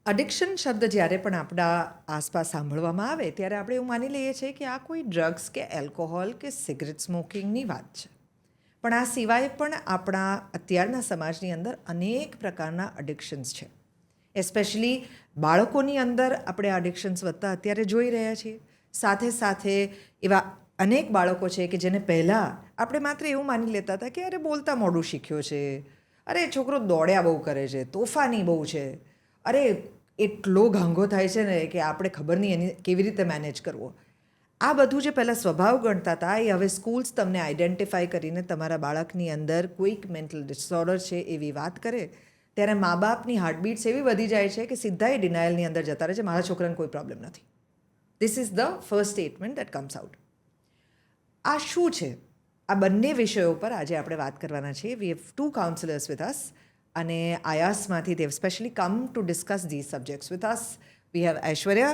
Addiction શબ્દ જ્યારે પણ આપણા આસપાસ સાંભળવામાં આવે ત્યારે આપણે એવું માની લઈએ છીએ કે આ કોઈ ડ્રગ્સ કે એલ્કોહોલ કે સિગરેટ સ્મોકિંગની વાત છે. પણ આ સિવાય પણ આપણા અત્યારના સમાજની અંદર અનેક પ્રકારના એડિક્શન્સ છે. એસ્પેશિયલી બાળકોની અંદર આપણે એડિક્શન્સ વધતા અત્યારે જોઈ રહ્યા છીએ. સાથે સાથે એવા અનેક બાળકો છે કે જેને પહેલાં આપણે માત્ર એવું માની લેતા હતા કે અરે બોલતા મોડું શીખ્યો છે, અરે છોકરો દોડ્યા બહુ કરે છે, તોફાની બહુ છે, અરે એટલો ઘાંઘો થાય છે ને કે આપણે ખબર નહીં એની કેવી રીતે મેનેજ કરવો. આ બધું જે પહેલાં સ્વભાવ ગણતા હતા એ હવે સ્કૂલ્સ તમને આઈડેન્ટિફાઈ કરીને તમારા બાળકની અંદર કોઈક મેન્ટલ ડિસઓર્ડર છે એવી વાત કરે ત્યારે મા બાપની હાર્ટબીટ્સ એવી વધી જાય છે કે સીધા એ ડિનાયલની અંદર જતા રહે છે, મારા છોકરાને કોઈ પ્રોબ્લેમ નથી. This is the first statement that comes out. આ શું છે? આ બંને વિષયો પર આજે આપણે વાત કરવાના છીએ. We have 2 counsellors with us અને આયાસમાંથી they've specially come to discuss these subjects with us. We have Aishwarya.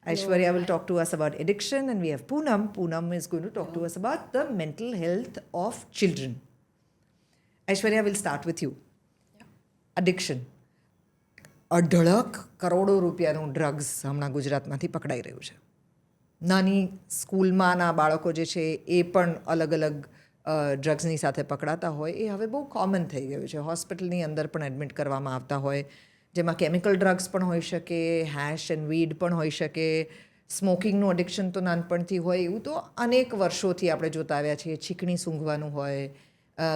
Aishwarya will talk to us about addiction, and we have Poonam. Poonam is going to talk to us about the mental health of children. Aishwarya, will start with you. Addiction. અઢળક કરોડો રૂપિયાનું drugs હમણાં ગુજરાતમાંથી પકડાઈ રહ્યું છે. નાની સ્કૂલમાંના બાળકો જે છે એ પણ અલગ અલગ ડ્રગ્સની સાથે પકડાતા હોય એ હવે બહુ કોમન થઈ ગયું છે. હોસ્પિટલની અંદર પણ એડમિટ કરવામાં આવતા હોય, જેમાં કેમિકલ ડ્રગ્સ પણ હોઈ શકે, હેશ એન્ડ વીડ પણ હોઈ શકે, સ્મોકિંગનું એડિક્શન તો નાનપણથી હોય એવું તો અનેક વર્ષોથી આપણે જોતા આવ્યા છીએ. છીકણી સૂંઘવાનું હોય,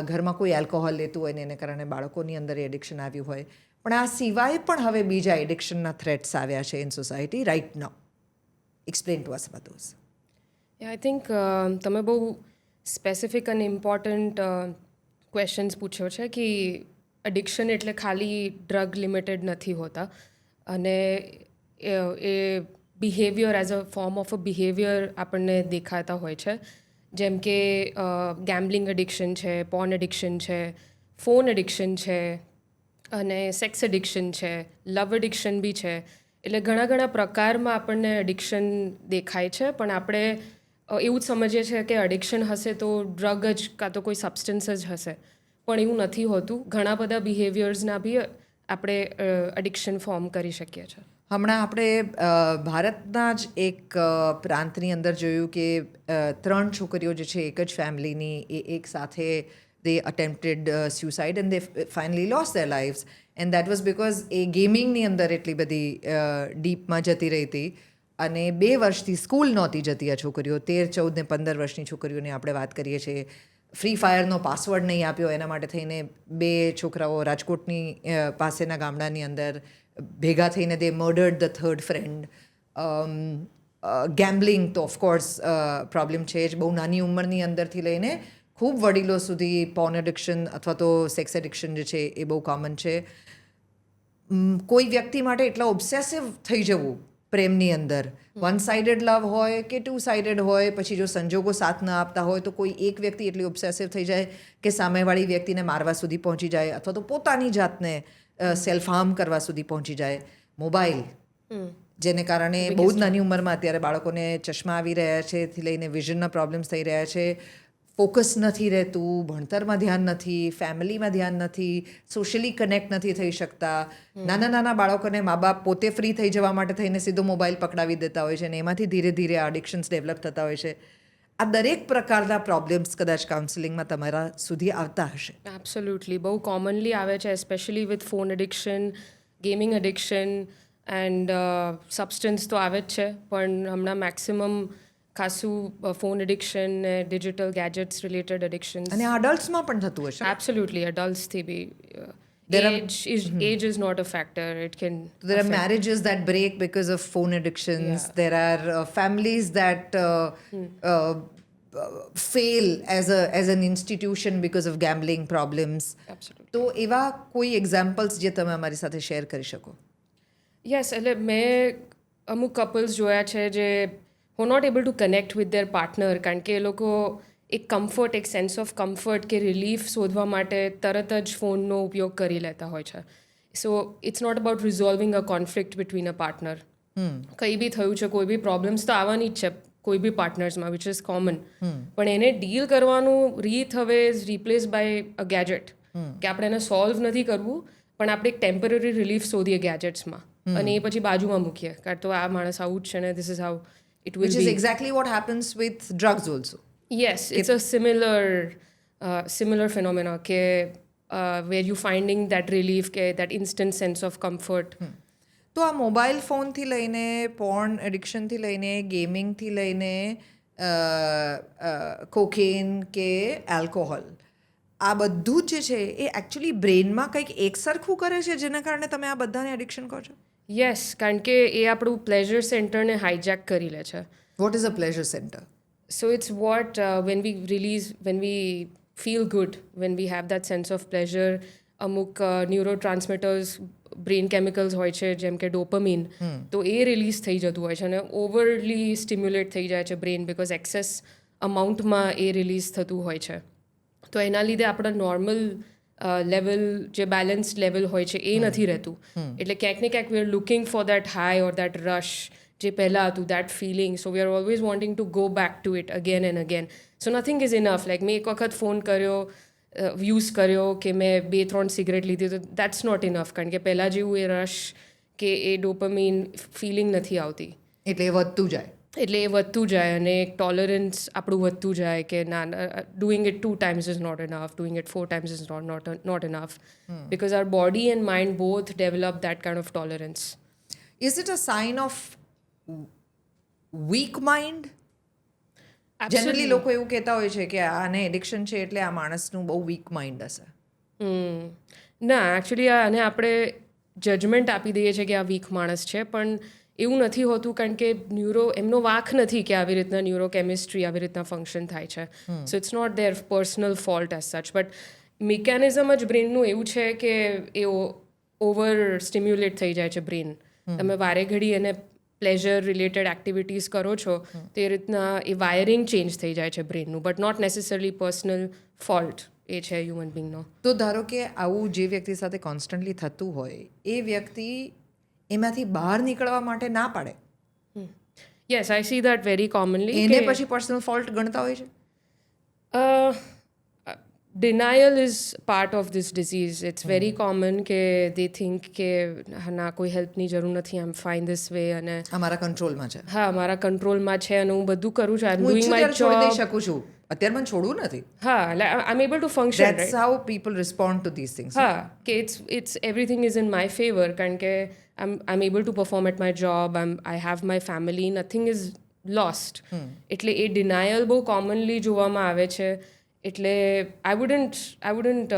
ઘરમાં કોઈ આલ્કોહોલ લેતું હોય ને એને કારણે બાળકોની અંદર એ એડિક્શન આવ્યું હોય. પણ આ સિવાય પણ હવે બીજા એડિક્શનના થ્રેટ્સ આવ્યા છે in society right now. Explain to us about those. I think તમે બહુ સ્પેસિફિક અને ઇમ્પોર્ટન્ટ ક્વેશ્ચન્સ પૂછ્યો છે કે એડિક્શન એટલે ખાલી ડ્રગ લિમિટેડ નથી હોતા અને એ behaviour as a form of a behaviour આપણને દેખાતા હોય છે. જેમ કે ગેમ્બલિંગ એડિક્શન છે, પોર્ન એડિક્શન છે, ફોન એડિક્શન છે અને સેક્સ એડિક્શન છે, લવ એડિક્શન બી છે. એટલે ઘણા ઘણા પ્રકારમાં આપણને એડિક્શન દેખાય છે. પણ આપણે એવું જ સમજીએ છીએ કે એડિક્શન હશે તો ડ્રગ જ કાં તો કોઈ સબસ્ટન્સ જ હશે, પણ એવું નથી હોતું. ઘણા બધા બિહેવિયર્સના બી આપણે એડિક્શન ફોર્મ કરી શકીએ છીએ. હમણાં આપણે ભારતના જ એક પ્રાંતની અંદર જોયું કે 3 છોકરીઓ જે છે એક જ ફેમિલીની એ એક સાથે they attempted suicide and they finally lost their lives, and that was because એ ગેમિંગની અંદર એટલી બધી ડીપમાં જતી રહી હતી અને 2 વર્ષથી સ્કૂલ નહોતી જતી આ છોકરીઓ. 13, 14 ને 15 વર્ષની છોકરીઓની આપણે વાત કરીએ છીએ. ફ્રી ફાયરનો પાસવર્ડ નહીં આપ્યો એના માટે થઈને 2 છોકરાઓ રાજકોટની પાસેના ગામડાની અંદર ભેગા થઈને દે મર્ડર્ડ ધ થર્ડ ફ્રેન્ડ. ગેમ્બલિંગ તો ઓફકોર્સ પ્રોબ્લેમ છે જ. બહુ નાની ઉંમરની અંદરથી લઈને ખૂબ વડીલો સુધી પોર્ન એડિક્શન અથવા તો સેક્સ એડિક્શન જે છે એ બહુ કોમન છે. કોઈ વ્યક્તિ માટે એટલા ઓબ્સેસિવ થઈ જવું પ્રેમની અંદર, વન સાઇડેડ લવ હોય કે 2 સાઇડેડ હોય, પછી જો સંજોગો સાથ ન આપતા હોય તો કોઈ એક વ્યક્તિ એટલી ઓબ્સેસિવ થઈ જાય કે સામેવાળી વ્યક્તિને મારવા સુધી પહોંચી જાય અથવા તો પોતાની જાતને સેલ્ફ હાર્મ કરવા સુધી પહોંચી જાય. મોબાઈલ જેને કારણે બહુ જ નાની ઉંમરમાં અત્યારે બાળકોને ચશ્મા આવી રહ્યા છે, થી લઈને વિઝનના પ્રોબ્લેમ્સ થઈ રહ્યા છે. ફોકસ નથી રહેતું, ભણતરમાં ધ્યાન નથી, ફેમિલીમાં ધ્યાન નથી, સોશિયલી કનેક્ટ નથી થઈ શકતા. નાના નાના બાળકોને મા બાપ પોતે ફ્રી થઈ જવા માટે થઈને સીધો મોબાઈલ પકડાવી દેતા હોય છે અને એમાંથી ધીરે ધીરે આ એડિક્શન્સ ડેવલપ થતા હોય છે. આ દરેક પ્રકારના પ્રોબ્લેમ્સ કદાચ કાઉન્સિલિંગમાં તમારા સુધી આવતા હશે. એબ્સોલ્યુટલી બહુ કોમનલી આવે છે, specially with phone addiction, gaming addiction and substance તો આવે જ છે. પણ હમણાં મેક્સિમમ ખાસું ફોન એડિક્શન ને ડિજિટલ ગેજેટ્સ રિલેટેડ એડિક્શન્સ. અને અડલ્ટ્સમાં પણ થતું હશે. એબ્સોલ્યુટલી એડલ્ટ્સથી બી. Age is not a factor. It can. There are marriages that break because of phone addictions. Yeah. There are families that fail as an institution because of gambling problems. Absolutely. તો એવા કોઈ examples જે તમે અમારી સાથે share કરી શકો? Yes, એટલે મેં અમુક કપલ્સ જોયા છે જે who not able to connect with their partner કારણ કે એ લોકો એક કમ્ફર્ટ, એક સેન્સ ઓફ કમ્ફર્ટ કે રિલીફ શોધવા માટે તરત જ ફોનનો ઉપયોગ કરી લેતા હોય છે. So it's not about resolving a conflict between a partner. કંઈ બી થયું છે, કોઈ બી પ્રોબ્લેમ્સ તો આવવાની જ છે કોઈ બી પાર્ટનર્સમાં, વિચ ઇઝ કોમન. પણ એને ડીલ કરવાનું રીત હવે is replace by a gadget. કે આપણે એને સોલ્વ નથી કરવું, પણ આપણે એક ટેમ્પરરી રિલીફ શોધીએ ગેજેટ્સમાં અને એ પછી બાજુમાં મૂકીએ કારણ તો આ માણસ આવું જ છે ને this is how it will which is be exactly what happens with drugs also. Yes, it's a similar phenomena ke where you finding that relief, ke that instant sense of comfort. તો આ mobile ફોનથી લઈને porn એડિક્શનથી લઈને ગેમિંગથી લઈને cocaine કે alcohol આ બધું જ જે છે એ એકચ્યુઅલી બ્રેનમાં કંઈક એક સરખું કરે છે જેના કારણે તમે આ બધાને એડિક્શન કહો છો. Yes, કારણ કે એ આપણું પ્લેઝર સેન્ટરને હાઈજેક કરી લે છે. What is a pleasure centre? So it's what when we feel good, when we have that sense of pleasure, અમુક ન્યુરોટ્રાન્સમીટર્સ બ્રેન કેમિકલ્સ હોય છે જેમ કે ડોપામીન તો એ રિલીઝ થઈ જતું હોય છે અને ઓવરલી સ્ટિમ્યુલેટ થઈ જાય છે બ્રેન બિકોઝ એક્સેસ અમાઉન્ટમાં એ રિલીઝ થતું હોય છે. તો એના લીધે આપણા નોર્મલ લેવલ જે બેલેન્સ લેવલ હોય છે એ નથી રહેતું. એટલે ક્યાંક ને ક્યાંક we are looking for that high or that rush જે પહેલાં હતું that feeling. So we are always wanting to go back to it again and again. So nothing is enough. Like મેં એક વખત ફોન કર્યો યુઝ કર્યો કે મેં 2-3 સિગરેટ લીધી તો દેટ્સ નોટ ઇનફ કારણ કે પહેલાં જેવું એ રશ કે એ ડોપામીન ફિલિંગ નથી આવતી. એટલે એ વધતું જાય. એટલે એ વધતું જાય અને એક ટોલરન્સ આપણું વધતું જાય કે ના doing it 2 times is not enough, doing it 4 times is not enough because our body and mind both develop that kind of tolerance. Is it a sign of weak mind? Generally લોકો એવું કહેતા હોય છે કે આને addiction છે એટલે આ માણસનું બહુ વીક માઇન્ડ હશે. ના એકચ્યુઅલી આને આપણે જજમેન્ટ આપી દઈએ છીએ કે આ વીક માણસ છે પણ એવું નથી હોતું કારણ કે એમનો વાંક નથી કે આવી રીતના ન્યુરોકેમિસ્ટ્રી આવી રીતના ફંક્શન થાય છે. So it's not their personal fault as such but mechanism જ બ્રેનનું એવું છે કે એ ઓવર સ્ટિમ્યુલેટ થઈ જાય છે બ્રેન. તમે વારે ઘડી એને પ્લેઝર રિલેટેડ એક્ટિવિટીઝ કરો છો તે રીતના એ વાયરિંગ ચેન્જ થઈ જાય છે બ્રેનનું but not necessary personal fault એ છે હ્યુમન બિંગનો. તો ધારો કે આવું જે વ્યક્તિ સાથે કોન્સ્ટન્ટલી થતું હોય એ વ્યક્તિ એમાંથી બહાર નીકળવા માટે ના પાડે. Yes I see that very commonly. એને પછી પર્સનલ ફોલ્ટ ગણતા હોય છે. Denial is part of this disease. It's very common કે they think કે ના કોઈ હેલ્પની જરૂર નથી, આઈ એમ ફાઇન ધીસ વે અને અમારા કંટ્રોલમાં છે. હા મારા કંટ્રોલમાં છે અને હું બધું કરું છું. આઈ એમ હું ડુઈંગ માય છોડી દઈ જોબ. શકું છું. અત્યારે મને છોડવું નથી. હા I am able to function. That's how people respond to these things. હા કે it's everything is in my favor કારણ કે I'm able to perform at my job, I have my family, nothing is lost. એટલે એ denial બહુ commonly જોવામાં આવે છે. એટલે I wouldn't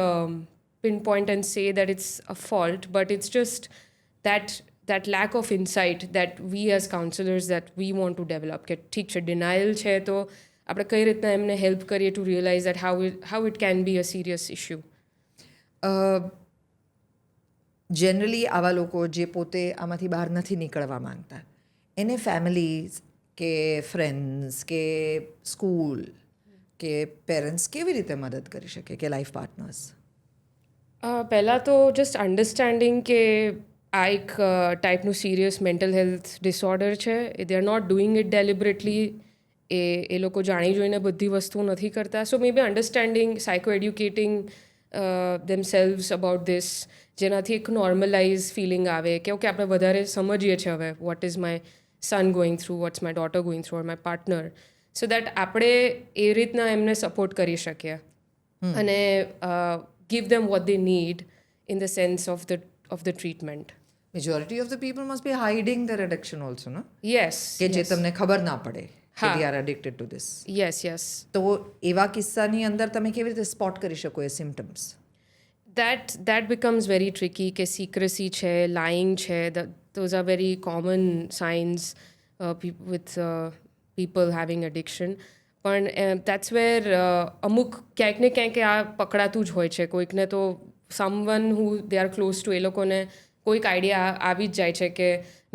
pinpoint and say that it's a fault, but it's just that lack of insight that we as counselors that we want to develop. કે ઠીક છે denial છે તો આપણે કઈ રીતના એમને હેલ્પ કરીએ to realise that how it can be a serious issue. Generally આવા લોકો જે પોતે આમાંથી બહાર નથી નીકળવા માંગતા એને ફેમિલીઝ કે ફ્રેન્ડ્સ કે સ્કૂલ કે પેરેન્ટ્સ કેવી રીતે મદદ કરી શકે કે લાઈફ પાર્ટનર્સ? પહેલાં તો જસ્ટ અન્ડરસ્ટેન્ડિંગ કે આ એક ટાઈપનું સિરિયસ મેન્ટલ હેલ્થ ડિસઓર્ડર છે. They are not doing it deliberately. એ લોકો જાણી જોઈને બધી વસ્તુઓ નથી કરતા. So maybe understanding psycho educating themselves about this જેનાથી એક નોર્મલાઇઝ ફિલિંગ આવે કે ઓકે આપણે વધારે સમજીએ છીએ હવે what is my son going through, what's my daughter going through or my partner. So that આપણે એ રીતના એમને સપોર્ટ કરી શકીએ અને give them what they need in the sense of the treatment. Majority of the people must be hiding their addiction also, no? Yes. કે જે yes. તમને ખબર ના પડે કે હા. they are addicted to this. Yes. તો એવા કિસ્સાની અંદર તમે કેવી રીતે સ્પોટ કરી શકો એ symptoms? That becomes very tricky કે secrecy છે, lying છે, those are very common signs with people having addiction. પણ that's where અમુક ક્યાંક ને ક્યાંક આ પકડાતું જ હોય છે. કોઈકને તો someone who they are close to એ લોકોને કોઈક આઈડિયા આવી જ જાય છે કે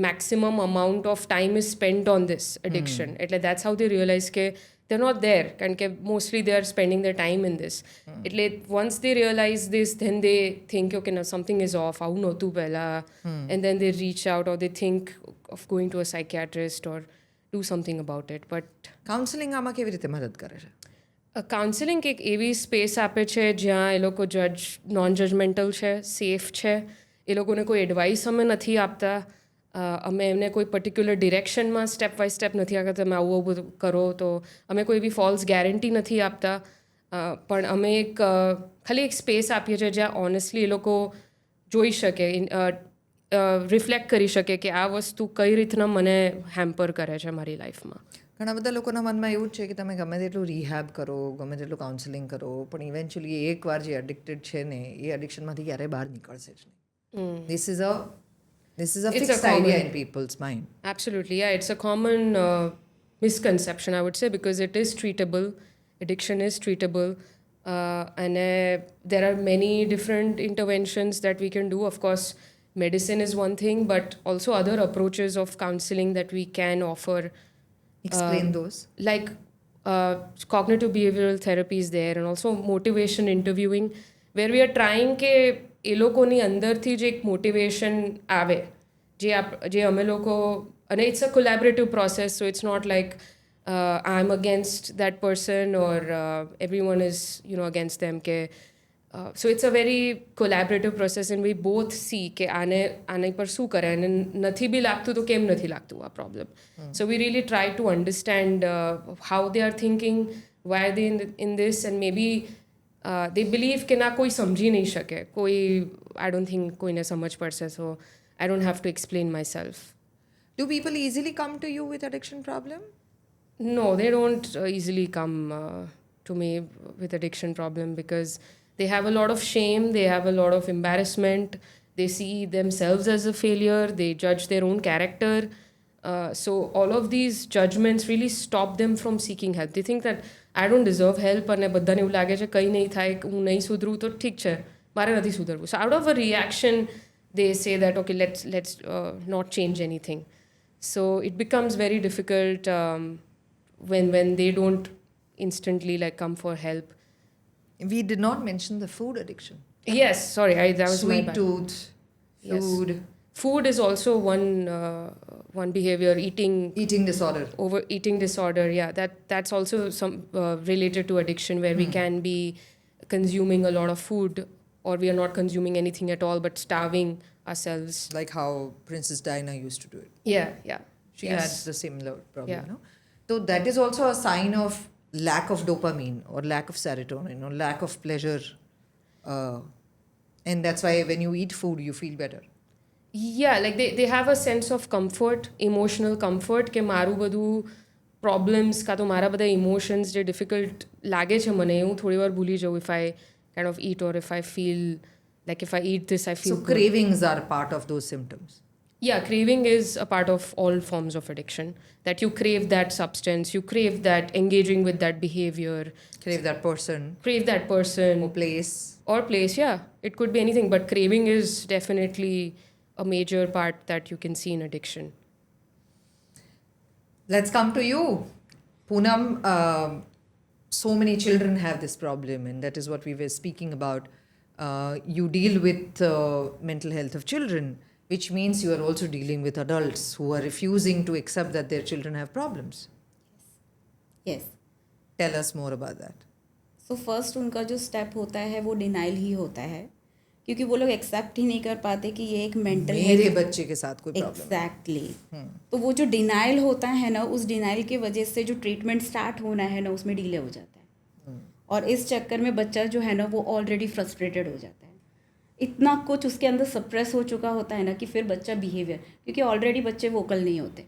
maximum amount of time is spent on this addiction. એટલે દેટ્સ હાઉ દે રિયલાઇઝ કે they're not there કારણ કે mostly they are spending their time in this. એટલે once they realize this then they think okay now something is off, આવું નહોતું પહેલાં, and then they reach out or they think of going to a psychiatrist or do something about it. But counselling આમાં કેવી રીતે મદદ કરે છે? Counselling એક એવી સ્પેસ આપે છે જ્યાં એ લોકો નોન જજમેન્ટલ છે, સેફ છે. એ લોકોને કોઈ એડવાઇસ અમે નથી આપતા. અમે એમને કોઈ પર્ટિક્યુલર ડિરેક્શનમાં સ્ટેપ બાય સ્ટેપ નથી આગળ તમે આવું આવું બધું કરો તો અમે કોઈ બી ફોલ્સ ગેરંટી નથી આપતા પણ અમે ખાલી એક સ્પેસ આપીએ છીએ જ્યાં ઓનેસ્ટલી એ લોકો જોઈ શકે રિફ્લેક્ટ કરી શકે કે આ વસ્તુ કઈ રીતના મને હેમ્પર કરે છે મારી લાઈફમાં. ઘણા બધા લોકોના મનમાં એવું જ છે કે તમે ગમે તેટલું રિહેબ કરો, ગમે તેટલું કાઉન્સેલિંગ કરો, પણ ઇવેન્ચ્યુઅલી એકવાર જે એડિક્ટેડ છે ને એ એડિક્શનમાંથી ક્યારેય બહાર નીકળશે જ નહીં. This is a It's a fixed common- idea in people's mind. Absolutely, yeah. It's a common misconception, I would say, because it is treatable. Addiction is treatable. And there are many different interventions that we can do. Of course, medicine is one thing, but also other approaches of counseling that we can offer. Explain those. Like cognitive behavioral therapy is there, and also motivation interviewing, where we are trying કે એ લોકોની અંદરથી જે એક motivation આવે જે અમે લોકો અને it's a collaborative process so it's not like I am against that person or everyone is against them કે so it's a very collaborative process and we both see કે આની પર શું કરે અને નથી બી લાગતું તો કેમ નથી લાગતું આ problem. So we really try to understand how they are thinking, why they in this, and maybe they believe કે ના કોઈ સમજી નહીં શકે, કોઈ I don't think કોઈને સમજ પડશે, so I don't have to explain myself. Do people easily come to you with addiction problem? No, they don't easily come to me with addiction problem because they have a lot of shame, they have a lot of embarrassment, they see themselves as a failure, they judge their own character. So all of these judgments really stop them from seeking help. They think that I don't deserve help અને બધાને એવું લાગે છે કંઈ નહીં થાય, હું નહીં સુધરું તો ઠીક છે, મારે નથી સુધરવું. So out of a reaction they say that okay, let's not change anything. So it becomes very difficult when they don't instantly like come for help. We did not mention the food addiction. Yes, sorry, that was my Sweet bad. tooth, Yes. food, Food is also one behavior. eating disorder. Overeating disorder, yeah, that's also some related to addiction, where we can be consuming a lot of food or we are not consuming anything at all but starving ourselves. Like how Princess Diana used to do it. Yeah. She Yes. had the similar problem, Yeah. no? So that is also a sign of lack of dopamine or lack of serotonin or lack of pleasure. And that's why when you eat food, you feel better. Yeah, like they have a sense of comfort, emotional comfort, કે મારું બધું problems કાં તો મારા બધા emotions જે difficult લાગે છે મને હું થોડી વાર ભૂલી જાઉં if I kind of eat, or if I feel like if I eat this I feel So good. cravings are part of those symptoms. Yeah, craving is a part of all forms of addiction, that you crave that substance, you crave that engaging with that behavior, Crave that person crave that person or place. or place. Yeah, it could be anything, but craving is definitely a major part that you can see in addiction. Let's come to you. Poonam, so many children have this problem, and that is what we were speaking about. You deal with mental health of children, which means you are also dealing with adults who are refusing to accept that their children have problems. Yes. Tell us more about that. So first उनका जो step होता है वो denial ही होता है, क्योंकि वो लोग एक्सेप्ट ही नहीं कर पाते कि ये एक मेंटल मेरे बच्चे के साथ कोई प्रॉब्लम एग्जैक्टली. तो वो जो डिनाइल होता है ना, उस डिनाइल की वजह से जो ट्रीटमेंट स्टार्ट होना है ना उसमें डिले हो जाता है, और इस चक्कर में बच्चा जो है ना वो ऑलरेडी फ्रस्ट्रेटेड हो जाता है. इतना कुछ उसके अंदर सप्रेस हो चुका होता है ना कि फिर बच्चा बिहेवियर, क्योंकि ऑलरेडी बच्चे वोकल नहीं होते,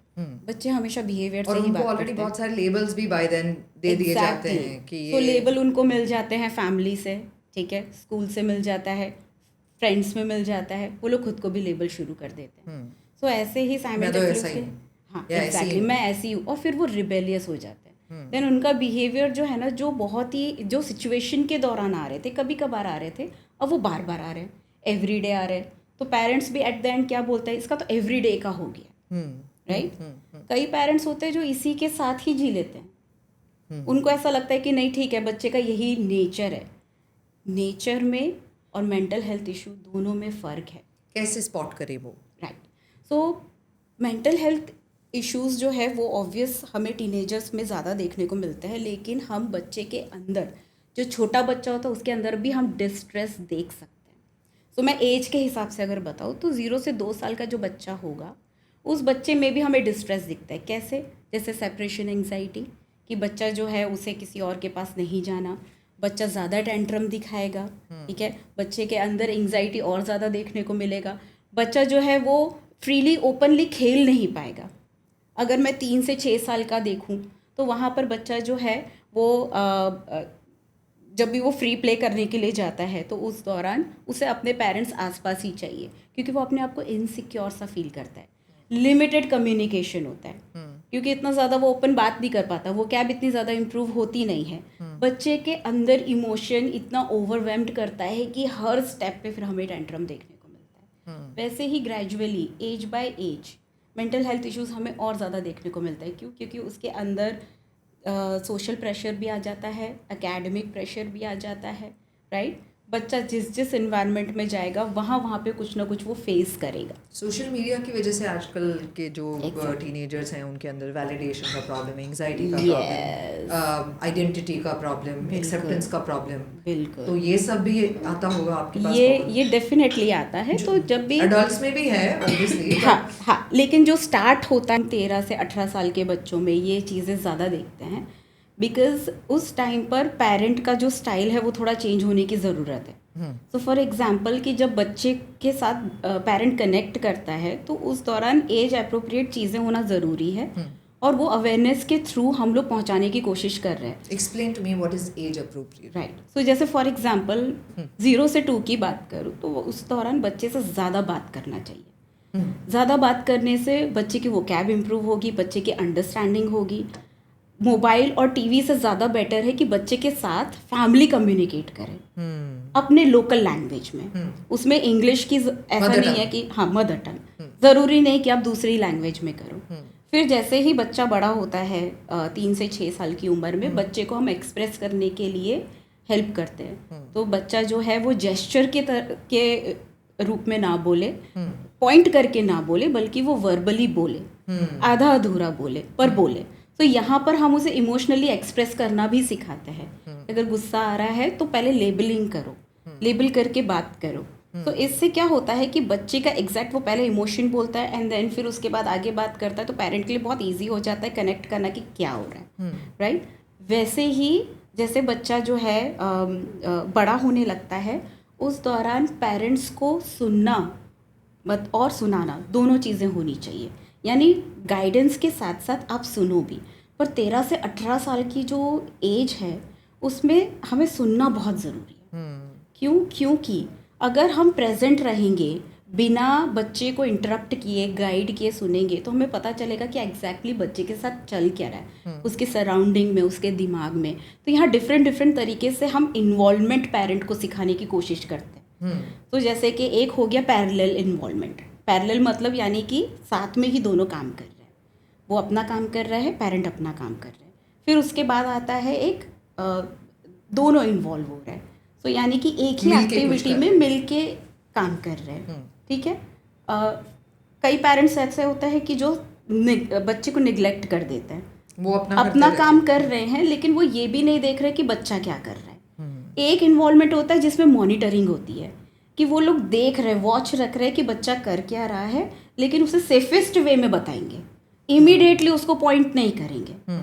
बच्चे हमेशा बिहेवियर और से ही उनको बात ऑलरेडी करते हैं. बहुत सारे लेबल्स भी बाय देन दे दिए जाते Exactly. हैं कि तो ये लेबल उनको मिल जाते हैं फैमिली से, ठीक है, स्कूल से मिल जाता है, फ्रेंड्स में मिल जाता है, वो लोग खुद को भी लेबल शुरू कर देते हैं. सो ऐसे ही ऐसा ही साइमल्टेनियसली, हूँ. हाँ या ऐसी एग्जैक्टली, हूँ. मैं ऐसी हूँ, और फिर वो रिबेलियस हो जाते हैं. देन उनका बिहेवियर जो है ना, जो बहुत ही जो सिचुएशन के दौरान आ रहे थे, कभी कभार आ रहे थे, अब वो बार बार आ रहे हैं, एवरी डे आ रहे हैं. तो पेरेंट्स भी एट द एंड क्या बोलते हैं, इसका तो एवरी डे का हो गया, राइट. कई पेरेंट्स होते हैं जो इसी के साथ ही जी लेते हैं. उनको ऐसा लगता है कि नहीं ठीक है, बच्चे का यही नेचर है. नेचर में और मेंटल हेल्थ इशू दोनों में फ़र्क है, कैसे स्पॉट करे वो. Right. So mental health issues जो है वो ऑब्वियस हमें टीनेजर्स में ज़्यादा देखने को मिलते हैं, लेकिन हम बच्चे के अंदर, जो छोटा बच्चा होता है उसके अंदर भी हम डिस्ट्रेस देख सकते हैं. सो मैं एज के हिसाब से अगर बताऊँ तो 0 से 2 साल का जो बच्चा होगा उस बच्चे में भी हमें डिस्ट्रेस दिखता है। कैसे? जैसे सेपरेशन एंग्जाइटी, कि बच्चा जो है उसे किसी और के पास नहीं जाना, बच्चा ज़्यादा टेंट्रम दिखाएगा, ठीक है, बच्चे के अंदर एंग्जाइटी और ज़्यादा देखने को मिलेगा, बच्चा जो है वो फ्रीली ओपनली खेल नहीं पाएगा। अगर मैं 3 से 6 साल का देखूं तो वहाँ पर बच्चा जो है वो जब भी वो फ्री प्ले करने के लिए जाता है तो उस दौरान उसे अपने पेरेंट्स आसपास ही चाहिए, क्योंकि वो अपने आप को इनसिक्योर सा फील करता है। लिमिटेड कम्युनिकेशन होता है, क्योंकि इतना ज़्यादा वो ओपन बात नहीं कर पाता, वो कैब इतनी ज़्यादा इम्प्रूव होती नहीं है। बच्चे के अंदर इमोशन इतना ओवरवेल्म्ड करता है कि हर स्टेप पे फिर हमें टेंट्रम देखने को मिलता है। वैसे ही gradually age by age mental health issues हमें और ज़्यादा देखने को मिलता है। क्यों? क्योंकि उसके अंदर सोशल प्रेशर भी आ जाता है, एकेडमिक प्रेशर भी आ जाता है, राइट। बच्चा जिस जिस इन्वायरमेंट में जाएगा वहाँ पे कुछ ना कुछ वो फेस करेगा। सोशल मीडिया की वजह से आजकल के जो टीनेजर्स हैं उनके अंदर वैलिडेशन का प्रॉब्लम, एंग्जाइटी का प्रॉब्लम, आइडेंटिटी का प्रॉब्लम, एक्सेप्टेंस का प्रॉब्लम, बिल्कुल, तो ये सब भी आता होगा आपके पास? ये डेफिनेटली आता है। तो जब भी एडल्ट्स में भी है ऑब्वियसली, हाँ, लेकिन जो स्टार्ट होता है 13 से 18 साल के बच्चों में ये चीज़ें ज़्यादा देखते हैं, बिकॉज उस टाइम पर पेरेंट का जो स्टाइल है वो थोड़ा चेंज होने की ज़रूरत है। सो फॉर एग्जांपल कि जब बच्चे के साथ पेरेंट कनेक्ट करता है तो उस दौरान एज अप्रोप्रिएट चीज़ें होना ज़रूरी है, और वो अवेयरनेस के थ्रू हम लोग पहुंचाने की कोशिश कर रहे हैं। Explain to me what is age appropriate. Right, so जैसे फॉर एग्जांपल 0 से 2 की बात करूँ तो उस दौरान बच्चे से ज़्यादा बात करना चाहिए। ज़्यादा बात करने से बच्चे की वोकैब इम्प्रूव होगी, बच्चे की अंडरस्टैंडिंग होगी। मोबाइल और टीवी से ज़्यादा बेटर है कि बच्चे के साथ फैमिली कम्युनिकेट करें अपने लोकल लैंग्वेज में। उसमें इंग्लिश की ऐसा नहीं है कि हाँ मदर टंग, ज़रूरी नहीं कि आप दूसरी लैंग्वेज में करो। फिर जैसे ही बच्चा बड़ा होता है 3 से 6 साल की उम्र में, बच्चे को हम एक्सप्रेस करने के लिए हेल्प करते हैं। तो बच्चा जो है वो जेस्चर के रूप में ना बोले, पॉइंट करके ना बोले, बल्कि वो वर्बली बोले, आधा अधूरा बोले पर बोले। तो यहाँ पर हम उसे इमोशनली एक्सप्रेस करना भी सिखाते हैं। अगर गुस्सा आ रहा है तो पहले लेबलिंग करो, लेबल करके बात करो। तो इससे क्या होता है कि बच्चे का एग्जैक्ट वो पहले इमोशन बोलता है एंड देन फिर उसके बाद आगे बात करता है, तो पेरेंट के लिए बहुत ईजी हो जाता है कनेक्ट करना कि क्या हो रहा है, राइट। वैसे ही जैसे बच्चा जो है बड़ा होने लगता है, उस दौरान पेरेंट्स को सुनना और सुनाना दोनों चीज़ें होनी चाहिए। यानी गाइडेंस के साथ साथ आप सुनो भी। पर 13 से 18 साल की जो एज है उसमें हमें सुनना बहुत ज़रूरी है। क्यों? क्योंकि अगर हम प्रेजेंट रहेंगे, बिना बच्चे को इंटरप्ट किए, गाइड किए सुनेंगे, तो हमें पता चलेगा कि एग्जैक्टली बच्चे के साथ चल क्या रहा है, उसके सराउंडिंग में, उसके दिमाग में। तो यहाँ डिफरेंट तरीके से हम इन्वॉल्वमेंट पेरेंट को सिखाने की कोशिश करते हैं। तो जैसे कि एक हो गया पैरेलल इन्वॉल्वमेंट। पैरेलल मतलब यानी कि साथ में ही दोनों काम कर रहे हैं, वो अपना काम कर रहे हैं, पेरेंट अपना काम कर रहे हैं। फिर उसके बाद आता है एक दोनों इन्वॉल्व हो रहे हैं, तो यानी कि एक ही एक्टिविटी में मिल के काम कर रहे हैं, ठीक है। कई पेरेंट्स ऐसे होता है कि जो बच्चे को निगलेक्ट कर देते हैं, वो अपना काम कर रहे हैं लेकिन वो ये भी नहीं देख रहे कि बच्चा क्या कर रहा है। एक इन्वॉल्वमेंट होता है जिसमें मॉनिटरिंग होती है कि वो लोग देख रहे हैं, वॉच रख रहे हैं कि बच्चा कर क्या रहा है, लेकिन उसे सेफेस्ट वे में बताएंगे, इमीडिएटली उसको पॉइंट नहीं करेंगे।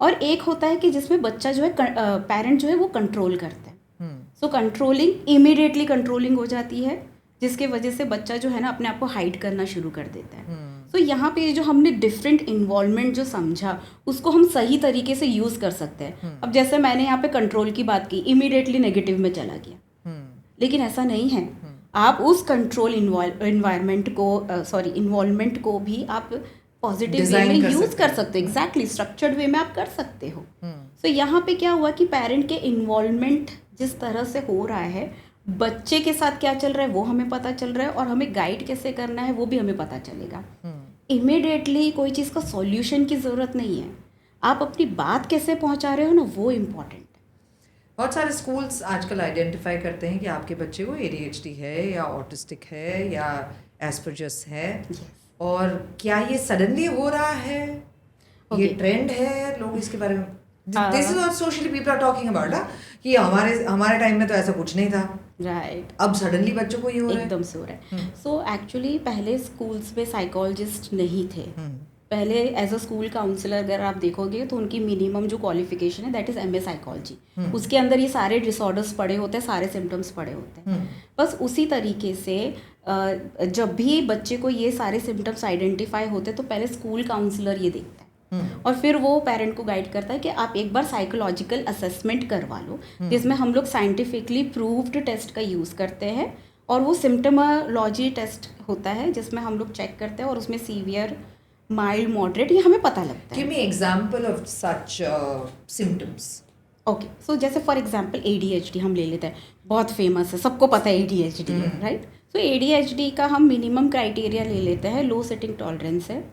और एक होता है कि जिसमें बच्चा जो है पेरेंट जो है वो कंट्रोल करता है। सो कंट्रोलिंग, इमीडिएटली कंट्रोलिंग हो जाती है, जिसके वजह से बच्चा जो है ना अपने आप को हाइड करना शुरू कर देता है। सो यहाँ पे जो हमने डिफरेंट इन्वॉल्वमेंट जो समझा, उसको हम सही तरीके से यूज़ कर सकते हैं। अब जैसे मैंने यहाँ पे कंट्रोल की बात की, इमीडिएटली नेगेटिव में चला गया, लेकिन ऐसा नहीं है। आप उस कंट्रोल इन्वायरमेंट को इन्वॉल्वमेंट को भी आप पॉजिटिव वे में यूज़ कर सकते हो। एग्जैक्टली, स्ट्रक्चर्ड वे में आप कर सकते हो। सो यहाँ पे क्या हुआ कि पेरेंट के इन्वॉल्वमेंट जिस तरह से हो रहा है, बच्चे के साथ क्या चल रहा है वो हमें पता चल रहा है, और हमें गाइड कैसे करना है वो भी हमें पता चलेगा। इमीडिएटली कोई चीज़ का सॉल्यूशन की ज़रूरत नहीं है, आप अपनी बात कैसे पहुंचा रहे हो ना, वो इम्पॉर्टेंट। बहुत सारे स्कूल्स आजकल आइडेंटिफाई करते हैं कि आपके बच्चे को ADHD है या ऑटिस्टिक है या एस्पर्जस है। और क्या ये सडनली हो रहा है? ये ट्रेंड है? लोग इसके बारे में, this is what socially people are talking about, कि हमारे टाइम में तो ऐसा कुछ नहीं था। राइट, अब सडनली बच्चों को ये हो रहा है। एकदम से हो रहा है। सो एक्चुअली पहले स्कूल्स में साइकोलॉजिस्ट नहीं थे। पहले एज अ स्कूल काउंसलर अगर आप देखोगे तो उनकी मिनिमम जो क्वालिफिकेशन है दैट इज MA साइकोलॉजी। उसके अंदर ये सारे डिसऑर्डर्स पड़े होते हैं, सारे सिम्टम्स पड़े होते हैं। बस उसी तरीके से जब भी बच्चे को ये सारे सिम्टम्स आइडेंटिफाई होते हैं तो पहले स्कूल काउंसलर ये देखता है और फिर वो पेरेंट को गाइड करता है कि आप एक बार साइकोलॉजिकल असेसमेंट करवा लो, जिसमें हम लोग साइंटिफिकली प्रूव्ड टेस्ट का यूज़ करते हैं और वो सिम्टमोलॉजी टेस्ट होता है जिसमें हम लोग चेक करते हैं और उसमें सीवियर, माइल्ड, मॉडरेट ये हमें पता लगता है। Give me example of such symptoms. Okay, so जैसे फॉर एग्जांपल ADHD हम ले लेते हैं, बहुत फेमस है, सबको पता है ADHD है, राइट। सो ADHD का हम मिनिमम क्राइटेरिया ले लेते हैं, लो सिटिंग टॉलरेंस है,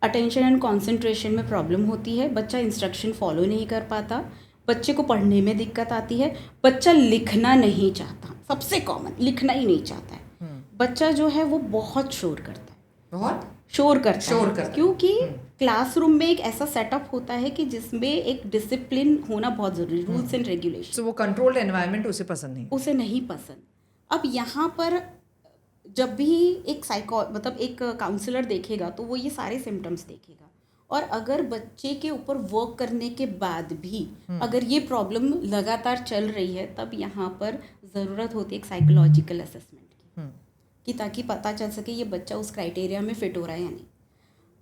अटेंशन एंड कंसंट्रेशन में प्रॉब्लम होती है, बच्चा इंस्ट्रक्शन फॉलो नहीं कर पाता, बच्चे को पढ़ने में दिक्कत आती है, बच्चा लिखना नहीं चाहता, सबसे कॉमन लिखना ही नहीं चाहता है, बच्चा जो है वो बहुत शोर करता है, बहुत शोर करता है क्योंकि क्लासरूम में एक ऐसा सेटअप होता है कि जिसमें एक डिसिप्लिन होना बहुत ज़रूरी, रूल्स एंड रेगुलेशन। सो वो कंट्रोल्ड एनवायरनमेंट उसे पसंद नहीं, उसे नहीं पसंद। अब यहाँ पर जब भी एक मतलब एक काउंसलर देखेगा तो वो ये सारे सिम्टम्स देखेगा और अगर बच्चे के ऊपर वर्क करने के बाद भी अगर ये प्रॉब्लम लगातार चल रही है तब यहाँ पर ज़रूरत होती है एक साइकोलॉजिकल असेसमेंट की ताकि पता चल सके ये बच्चा उस क्राइटेरिया में फिट हो रहा है या नहीं।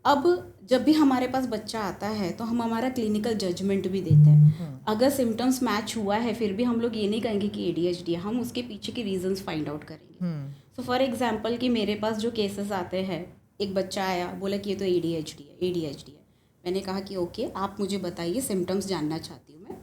अब जब भी हमारे पास बच्चा आता है तो हम हमारा क्लिनिकल जजमेंट भी देते हैं। अगर सिम्टम्स मैच हुआ है फिर भी हम लोग ये नहीं कहेंगे कि ADHD है, हम उसके पीछे के रीजंस फाइंड आउट करेंगे। सो फॉर एग्जांपल कि मेरे पास जो केसेस आते हैं, एक बच्चा आया बोला कि ये तो ADHD है। मैंने कहा कि ओके, आप मुझे बताइए, सिम्टम्स जानना चाहती हूँ मैं।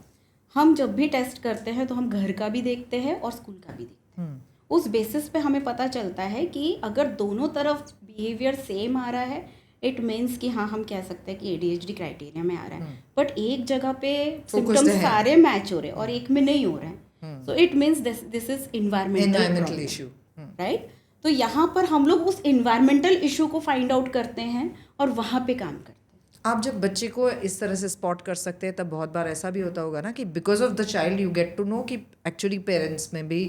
हम जब भी टेस्ट करते हैं तो हम घर का भी देखते हैं और स्कूल का भी देखते हैं। उस बेसिस पे हमें पता चलता है कि अगर दोनों तरफ बिहेवियर सेम आ रहा है इट मीन्स कि हाँ हम कह सकते हैं कि ADHD क्राइटेरिया में आ रहा है। बट एक जगह पे सिम्टम्स सारे मैच हो रहे हैं और एक में नहीं हो रहे हैं, so it means this is environmental issue, right. तो यहाँ पर हम लोग उस इन्वायरमेंटल इशू को फाइंड आउट करते हैं और वहाँ पे काम करते हैं। आप जब बच्चे को इस तरह से स्पॉट कर सकते हैं तब बहुत बार ऐसा भी होता होगा ना कि because of the child you get to know कि एक्चुअली पेरेंट्स में भी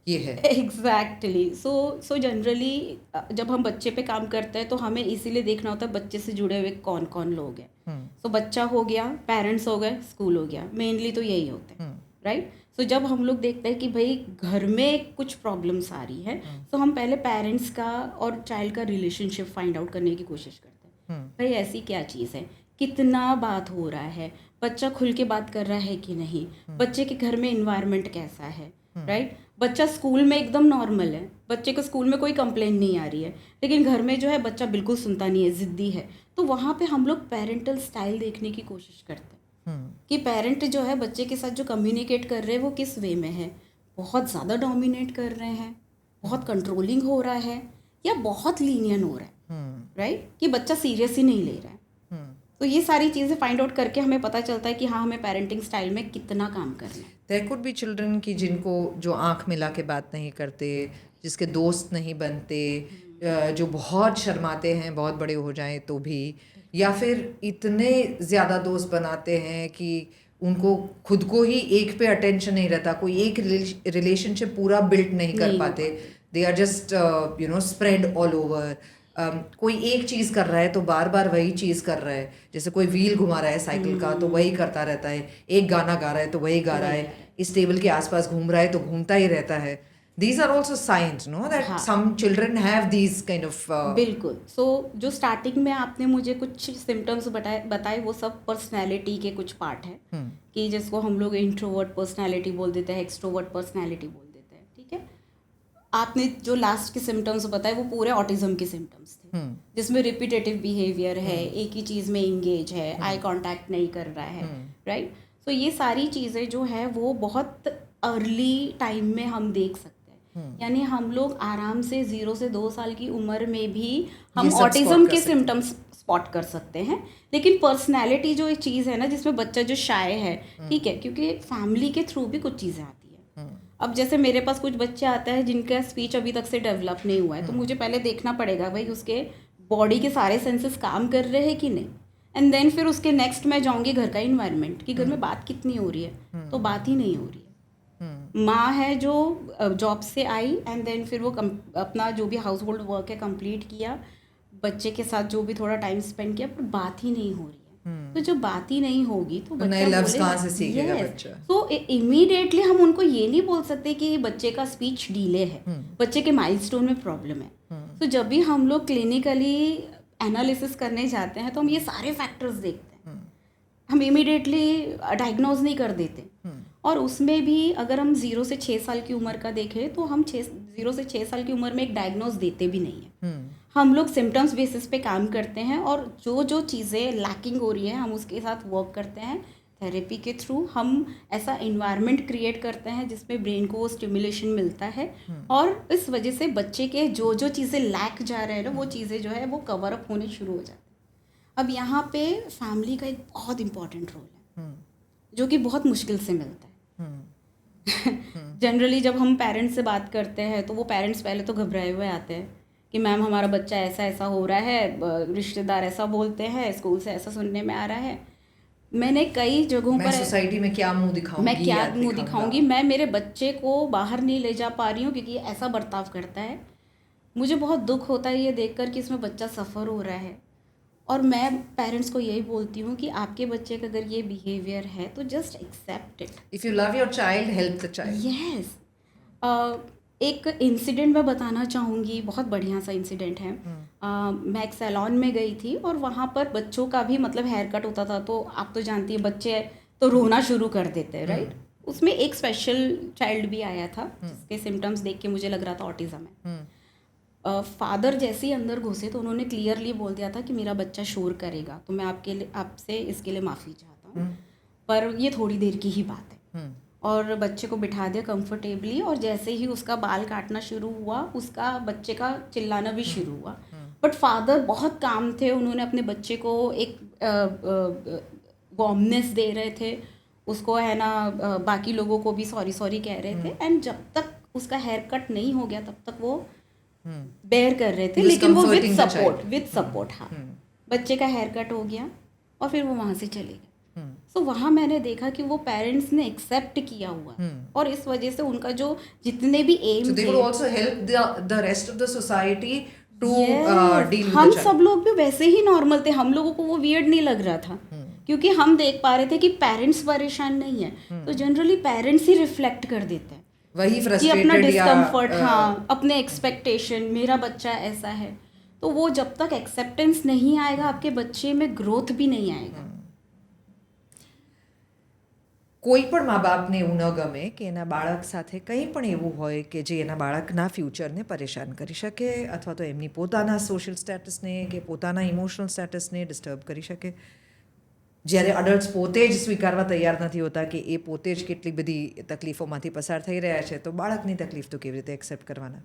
ये है। एग्जैक्टली। सो जनरली जब हम बच्चे पे काम करते हैं तो हमें इसीलिए देखना होता है बच्चे से जुड़े हुए कौन कौन लोग हैं। सो बच्चा हो गया, पेरेंट्स हो गए, स्कूल हो गया, मेनली तो यही होते हैं, राइट। सो जब हम लोग देखते हैं कि भाई घर में कुछ प्रॉब्लम्स आ रही है तो हम पहले पेरेंट्स का और चाइल्ड का रिलेशनशिप फाइंड आउट करने की कोशिश करते हैं। भाई ऐसी क्या चीज़ है, कितना बात हो रहा है, बच्चा खुल के बात कर रहा है कि नहीं, बच्चे के घर में इन्वायरमेंट कैसा है, राइट। बच्चा स्कूल में एकदम नॉर्मल है, बच्चे को स्कूल में कोई कंप्लेन नहीं आ रही है, लेकिन घर में जो है बच्चा बिल्कुल सुनता नहीं है, ज़िद्दी है। तो वहाँ पे हम लोग पेरेंटल स्टाइल देखने की कोशिश करते हैं कि पेरेंट जो है बच्चे के साथ जो कम्युनिकेट कर रहे हैं वो किस वे में है, बहुत ज़्यादा डोमिनेट कर रहे हैं, बहुत कंट्रोलिंग हो रहा है या बहुत लीनियन हो रहा है, राइट, कि बच्चा सीरियस ही नहीं ले रहा है। तो ये सारी चीज़ें फाइंड आउट करके हमें पता चलता है कि हाँ हमें पेरेंटिंग स्टाइल में कितना काम करना है। देयर कुड बी चिल्ड्रन की जिनको जो आंख मिला के बात नहीं करते, जिसके दोस्त नहीं बनते, जो बहुत शर्माते हैं बहुत बड़े हो जाएं तो भी, या फिर इतने ज़्यादा दोस्त बनाते हैं कि उनको खुद को ही एक पे अटेंशन नहीं रहता, कोई एक रिलेशनशिप पूरा बिल्ड नहीं कर पाते, they are just spread all over. कोई एक चीज़ कर रहा है तो बार बार वही चीज़ कर रहा है, जैसे कोई व्हील घुमा रहा है साइकिल का तो वही करता रहता है, एक गाना गा रहा है तो वही गा रहा है, इस टेबल के आसपास घूम रहा है तो घूमता ही रहता है। These are also signs, no, that some children have these kind of बिल्कुल। सो जो स्टार्टिंग में आपने मुझे कुछ सिम्टम्स बताए वो सब पर्सनैलिटी के कुछ पार्ट है कि जिसको हम लोग इंट्रोवर्ट पर्सनैलिटी बोल देते हैं, एक्सट्रोवर्ट पर्सनैलिटी बोल देते हैं, ठीक है। आपने जो लास्ट के सिम्टम्स बताए वो पूरे ऑटिज्म के सिम्टम्स थे, जिसमें रिपीटेटिव बिहेवियर है, एक ही चीज़ में इंगेज है, आई कांटेक्ट नहीं कर रहा है, राइट। सो ये सारी चीज़ें जो है वो बहुत अर्ली टाइम में हम देख सकते हैं। यानी हम लोग आराम से 0 से 2 साल की उम्र में भी हम ऑटिज्म के सिम्टम्स स्पॉट कर सकते हैं। लेकिन पर्सनैलिटी जो एक चीज़ है ना जिसमें बच्चा जो शाय है, ठीक है, क्योंकि फैमिली के थ्रू भी कुछ चीज़ें आती है। अब जैसे मेरे पास कुछ बच्चे आते हैं जिनका स्पीच अभी तक से डेवलप नहीं हुआ है, तो मुझे पहले देखना पड़ेगा भाई उसके बॉडी के सारे सेंसेस काम कर रहे हैं कि नहीं, एंड देन फिर उसके नेक्स्ट मैं जाऊँगी घर का इन्वायरमेंट कि घर में बात कितनी हो रही है, तो बात ही नहीं हो रही है। माँ है जो जॉब से आई एंड देन फिर वो अपना जो भी हाउस होल्ड वर्क है कंप्लीट किया, बच्चे के साथ जो भी थोड़ा टाइम स्पेंड किया, पर बात ही नहीं हो रही है। तो जब बात ही नहीं होगी तो नए बच्चा लफ्ज़ कहाँ से सीखेगा बच्चा? तो इमीडिएटली हम उनको ये नहीं बोल सकते कि बच्चे का स्पीच डीले है, बच्चे के माइलस्टोन में प्रॉब्लम है। तो जब भी हम लोग क्लिनिकली एनालिसिस करने जाते हैं तो हम ये सारे फैक्टर्स देखते हैं, हम इमीडिएटली डायग्नोज नहीं कर देते। और उसमें भी अगर हम 0 से 6 साल की उम्र का देखें तो हम 0 से 6 साल की उम्र में एक डायग्नोज देते भी नहीं है। हम लोग सिम्टम्स बेसिस पे काम करते हैं और जो जो चीज़ें लैकिंग हो रही है हम उसके साथ वर्क करते हैं। थेरेपी के थ्रू हम ऐसा इन्वायरमेंट क्रिएट करते हैं जिसमें ब्रेन को स्टिमुलेशन मिलता है और इस वजह से बच्चे के जो जो चीज़ें लैक जा रहे हैं ना वो चीज़ें जो है वो कवर अप होने शुरू हो जाती है। अब यहाँ पे फैमिली का एक बहुत इम्पॉर्टेंट रोल है जो कि बहुत मुश्किल से मिलता है। जनरली जब हम पेरेंट्स से बात करते हैं तो वो पेरेंट्स पहले तो घबराए हुए आते हैं कि मैम हमारा बच्चा ऐसा ऐसा हो रहा है, रिश्तेदार ऐसा बोलते हैं, स्कूल से ऐसा सुनने में आ रहा है। मैंने कई जगहों मैं पर सोसाइटी में क्या मुंह दिखाऊंगी, मैं क्या या मुंह दिखाऊंगा? दिखाऊंगी, मैं मेरे बच्चे को बाहर नहीं ले जा पा रही हूँ क्योंकि ये ऐसा बर्ताव करता है। मुझे बहुत दुख होता है ये देखकर कि इसमें बच्चा सफ़र हो रहा है। और मैं पेरेंट्स को यही बोलती हूँ कि आपके बच्चे का अगर ये बिहेवियर है तो just accept it. If you love your child, help the child. Yes. एक इंसिडेंट मैं बताना चाहूँगी, बहुत बढ़िया सा इंसिडेंट है। मैं एक सैलॉन में गई थी और वहाँ पर बच्चों का भी मतलब हेयर कट होता था। तो आप तो जानती है बच्चे तो रोना शुरू कर देते हैं, राइट। उसमें एक स्पेशल चाइल्ड भी आया था जिसके सिम्टम्स देख के मुझे लग रहा था ऑटिज़म है। फादर जैसे ही अंदर घुसे तो उन्होंने क्लियरली बोल दिया था कि मेरा बच्चा शोर करेगा, तो मैं आपसे इसके लिए माफ़ी चाहता हूँ, पर ये थोड़ी देर की ही बात है। और बच्चे को बिठा दिया कंफर्टेबली और जैसे ही उसका बाल काटना शुरू हुआ उसका बच्चे का चिल्लाना भी शुरू हुआ। बट फादर बहुत काम थे, उन्होंने अपने बच्चे को एक वार्मनेस दे रहे थे, उसको है ना बाकी लोगों को भी सॉरी सॉरी कह रहे थे। एंड जब तक उसका हेयर कट नहीं हो गया तब तक वो बेयर कर रहे थे, लेकिन वो विद सपोर्ट। हाँ, बच्चे का हेयर कट हो गया और फिर वो वहाँ से चले गए। सो वहाँ मैंने देखा कि वो पेरेंट्स ने एक्सेप्ट किया हुआ और इस वजह से उनका जो जितने भी M they will also help the rest of the society to deal with हम the child. सब लोग भी वैसे ही नॉर्मल थे, हम लोगों को वो वियर्ड नहीं लग रहा था क्योंकि हम देख पा रहे थे कि पेरेंट्स परेशान नहीं है। तो जनरली पेरेंट्स ही रिफ्लेक्ट कर देते हैं वही कि फ्रस्ट्रेटेड अपना डिस्कम्फर्ट, हाँ, अपने एक्सपेक्टेशन, मेरा बच्चा ऐसा है। तो वो जब तक एक्सेप्टेंस नहीं आएगा आपके बच्चे में ग्रोथ भी नहीं आएगा। કોઈ પણ મા બાપને એવું ન ગમે કે એના બાળક સાથે કંઈ પણ એવું હોય કે જે એના બાળકના ફ્યુચરને પરેશાન કરી શકે અથવા તો એમની પોતાના સોશિયલ સ્ટેટસને કે પોતાના ઇમોશનલ સ્ટેટસને ડિસ્ટર્બ કરી શકે. જ્યારે અડલ્ટ્સ પોતે જ સ્વીકારવા તૈયાર નથી હોતા કે એ પોતે જ કેટલી બધી તકલીફોમાંથી પસાર થઈ રહ્યા છે, તો બાળકની તકલીફ તો કેવી રીતે એક્સેપ્ટ કરવાના?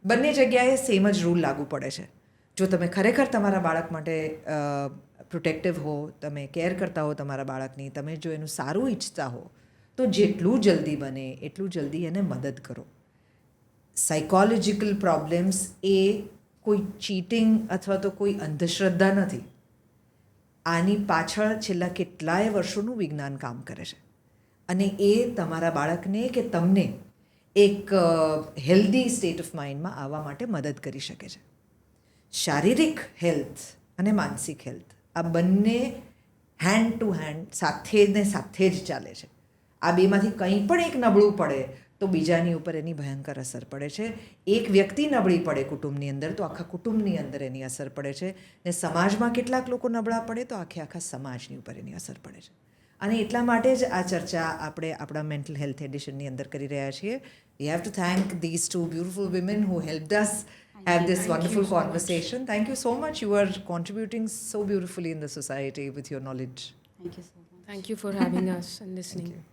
બંને જગ્યાએ સેમ જ રૂલ લાગુ પડે છે. જો તમે ખરેખર તમારા બાળક માટે પ્રોટેક્ટિવ હો, તમે કેર કરતા હો તમારા બાળકની, તમે જો એનું સારું ઈચ્છતા હો તો જેટલું જલ્દી બને એટલું જલ્દી એને મદદ કરો. સાયકોલોજીકલ પ્રોબ્લેમ્સ એ કોઈ ચીટિંગ અથવા તો કોઈ અંધશ્રદ્ધા નથી. આની પાછળ છેલ્લા કેટલાય વર્ષોનું વિજ્ઞાન કામ કરે છે અને એ તમારા બાળકને કે તમને એક હેલ્ધી સ્ટેટ ઓફ માઇન્ડમાં આવવા માટે મદદ કરી શકે છે. શારીરિક હેલ્થ અને માનસિક હેલ્થ આ બંને હેન્ડ ટુ હેન્ડ સાથે ને સાથે જ ચાલે છે. આ બેમાંથી કંઈ પણ એક નબળું પડે તો બીજાની ઉપર એની ભયંકર અસર પડે છે. એક વ્યક્તિ નબળી પડે કુટુંબની અંદર તો આખા કુટુંબની અંદર એની અસર પડે છે ને સમાજમાં કેટલાક લોકો નબળા પડે તો આખા સમાજની ઉપર એની અસર પડે છે. અને એટલા માટે જ આ ચર્ચા આપણે આપણા મેન્ટલ હેલ્થ એડિશનની અંદર કરી રહ્યા છીએ. We have to thank these two beautiful women who helped us have this wonderful conversation. Thank you so much. You are contributing so beautifully in the society with your knowledge. Thank you so much. Thank you for having us and listening. Thank you.